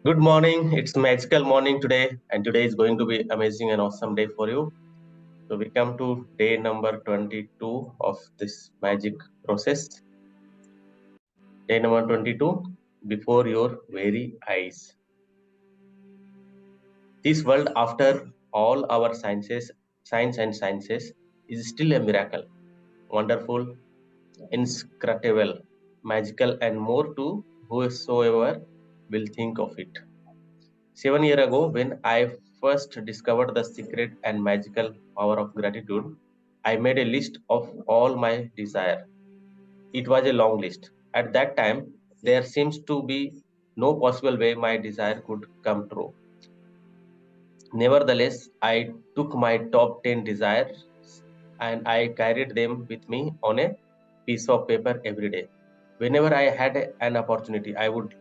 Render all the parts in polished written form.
Good morning. It's magical morning today, and today is going to be amazing and awesome day for you. So we come to day number 22 of this magic process. Day number 22, before your very eyes. This world, after all our science and sciences, is still a miracle, wonderful, inscrutable, magical, and more to whosoever will think of it. 7 years ago, when I first discovered the secret and magical power of gratitude, I made a list of all my desire. It was a long list. At that time, there seems to be no possible way my desire could come true. Nevertheless, I took my top 10 desires and I carried them with me on a piece of paper every day. Whenever I had an opportunity, I would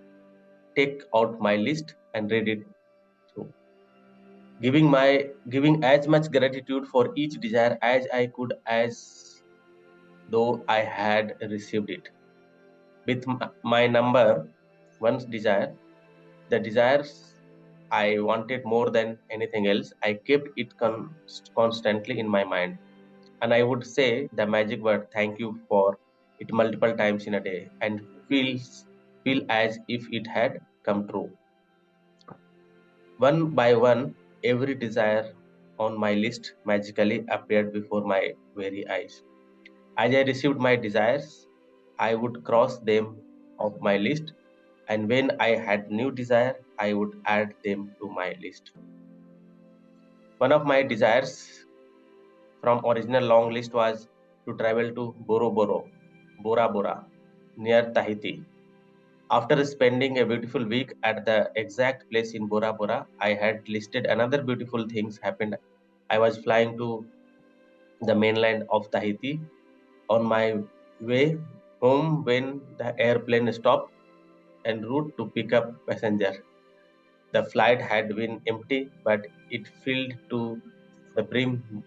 take out my list and read it through, giving as much gratitude for each desire as I could, as though I had received it. With my number one desire, the desires I wanted more than anything else, I kept it constantly in my mind, and I would say the magic word "thank you" for it multiple times in a day, and feel as if it had come true. One by one, every desire on my list magically appeared before my very eyes. As I received my desires, I would cross them off my list, and when I had new desire, I would add them to my list. One of my desires from original long list was to travel to Bora Bora, near Tahiti. After spending a beautiful week at the exact place in Bora Bora, I had listed another beautiful things happened. I was flying to the mainland of Tahiti on my way home when the airplane stopped en route to pick up passenger. The flight had been empty, but it filled to the brim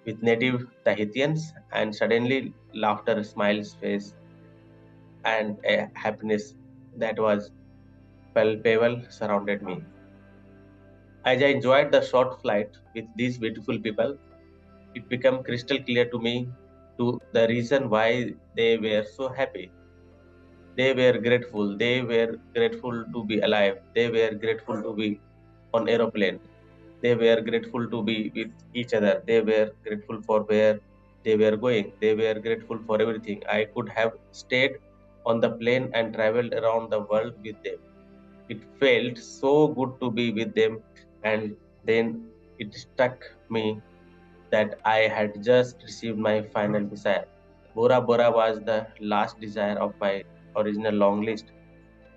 with native Tahitians, and suddenly laughter, smiles, face, and a happiness that was palpable surrounded me. As I enjoyed the short flight with these beautiful people, it became crystal clear to me to the reason why they were so happy. They were grateful. They were grateful to be alive. They were grateful to be on aeroplane. They were grateful to be with each other. They were grateful for where they were going. They were grateful for everything. I could have stayed on the plane and traveled around the world with them. It felt so good to be with them, and then it struck me that I had just received my final desire. Bora Bora was the last desire of my original long list,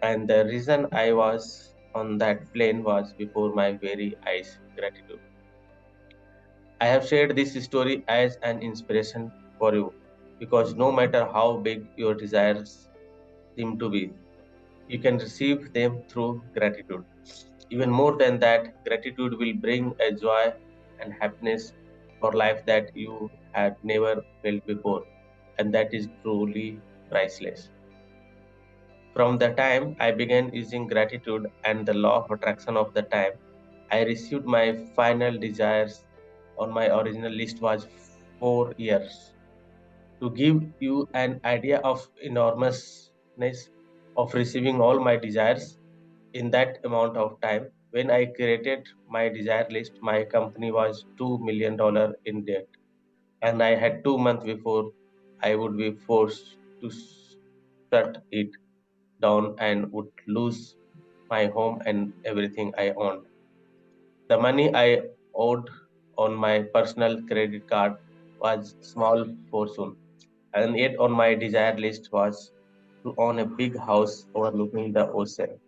and the reason I was on that plane was before my very eyes. Gratitude. I have shared this story as an inspiration for you because no matter how big your desires seem to be, you can receive them through gratitude. Even more than that, gratitude will bring a joy and happiness for life that you had never felt before, and that is truly priceless. From the time I began using gratitude and the law of attraction of the time, I received my final desires on my original list was 4 years. To give you an idea of enormousness of receiving all my desires in that amount of time, when I created my desire list, my company was $2 million in debt, and I had 2 months before I would be forced to shut it down and would lose my home and everything I owned. The money I owed on my personal credit card was small fortune, and yet on my desire list was to own a big house overlooking the ocean,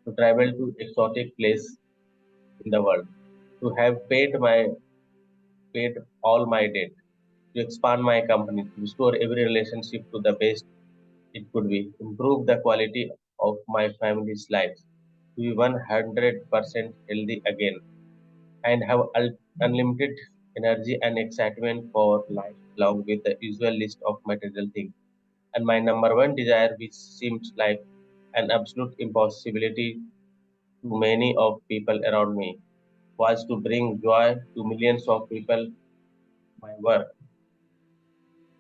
to travel to exotic place in the world, to have paid all my debt, to expand my company, to restore every relationship to the best it could be, improve the quality of my family's life, to be 100% healthy again, and have unlimited energy and excitement for life, along with the usual list of material things. And my number one desire, which seems like an absolute impossibility to many of people around me was to bring joy to millions of people. My work.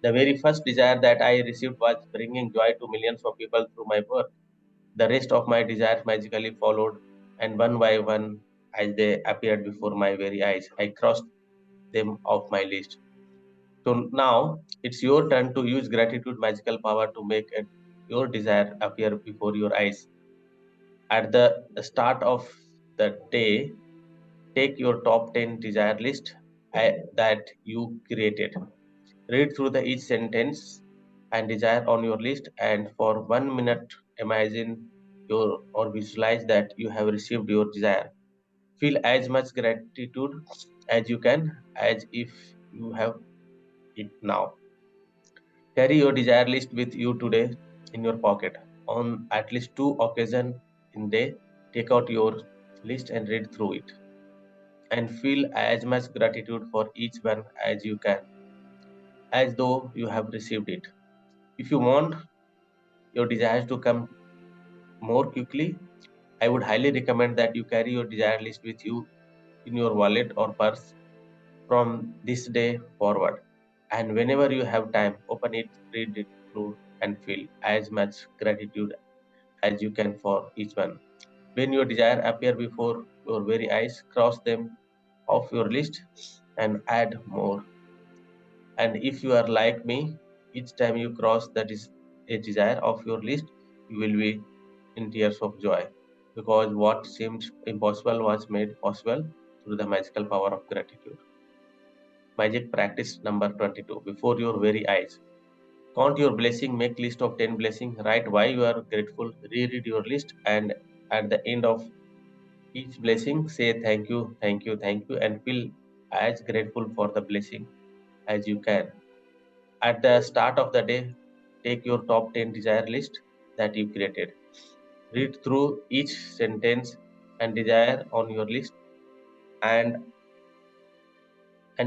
The very first desire that I received was bringing joy to millions of people through my work. The rest of my desires magically followed, and one by one, as they appeared before my very eyes, I crossed them off my list. So now it's your turn to use gratitude magical power to make your desire appear before your eyes. At the start of the day, take your top 10 desire list that you created. Read through each sentence and desire on your list, and for 1 minute, imagine or visualize that you have received your desire. Feel as much gratitude as you can, as if you have it now. Carry your desire list with you today in your pocket. On at least two occasions in day, take out your list and read through it, and feel as much gratitude for each one as you can, as though you have received it. If you want your desires to come more quickly, I would highly recommend that you carry your desire list with you in your wallet or purse from this day forward. And whenever you have time, open it, read it through, and feel as much gratitude as you can for each one. When your desire appear before your very eyes, cross them off your list and add more. And if you are like me, each time you cross a desire of your list, you will be in tears of joy, because what seemed impossible was made possible through the magical power of gratitude. Magic practice number 22. Before your very eyes. Count your blessing, make list of 10 blessings, write why you are grateful, reread your list, and at the end of each blessing, say thank you, thank you, thank you, and feel as grateful for the blessing as you can. At the start of the day, take your top 10 desire list that you created. Read through each sentence and desire on your list, and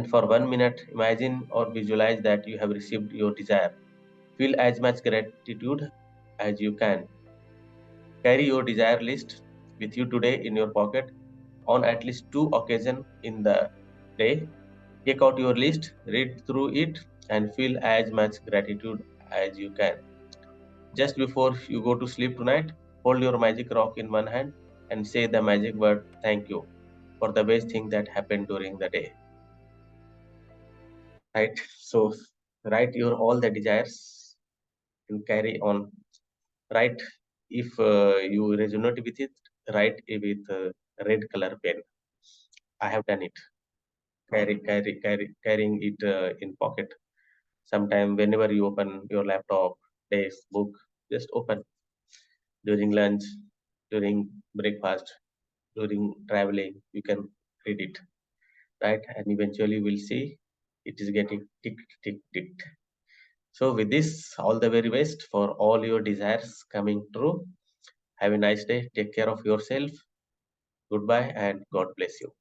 for 1 minute imagine or visualize that you have received your desire. Feel as much gratitude as you can. Carry your desire list with you today in your pocket on at least two occasions in the day. Take out your list, read through it, and feel as much gratitude as you can. Just before you go to sleep tonight, hold your magic rock in one hand and say the magic word thank you for the best thing that happened during the day. Right? So write your all the desires and carry on. Write if you resonate with it, write it with red color pen. I have done it. Carrying it in pocket. Sometime whenever you open your laptop, desk, book, just open during lunch, during breakfast, during traveling, you can read it, right? And eventually we'll see it is getting tick, tick, tick. So with this, all the very best for all your desires coming true. Have a nice day. Take care of yourself. Goodbye and God bless you.